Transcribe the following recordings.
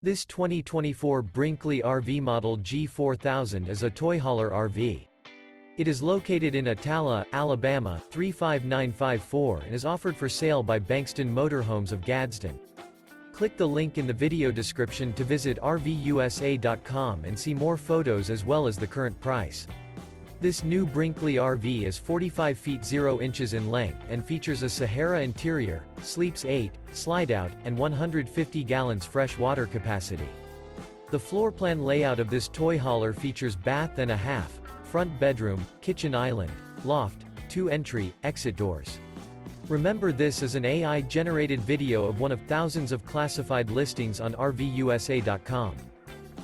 This 2024 Brinkley RV Model G 4000 is a toy hauler RV. It is located in Attalla, Alabama, 35954 and is offered for sale by Bankston Motorhomes of Gadsden. Click the link in the video description to visit RVUSA.com and see more photos as well as the current price. This new Brinkley RV is 45 feet 0 inches in length and features a SAHARA interior, sleeps 8, Slideout, and 150 gallons fresh water capacity. The floor plan layout of this toy hauler features bath and a half, front bedroom, kitchen island, loft, 2 entry, exit doors. Remember, this is an AI-generated video of one of thousands of classified listings on RVUSA.com.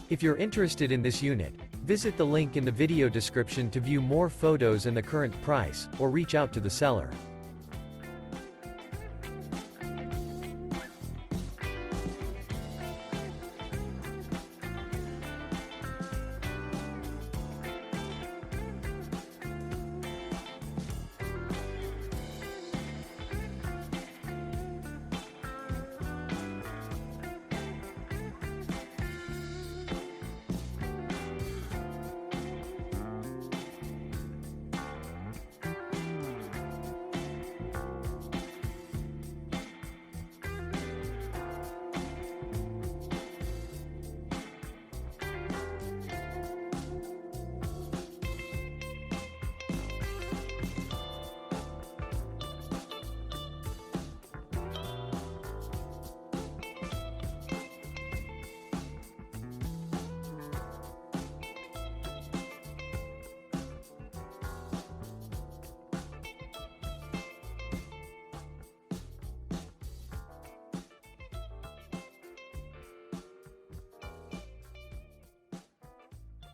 If you're interested in this unit, visit the link in the video description to view more photos and the current price, or reach out to the seller.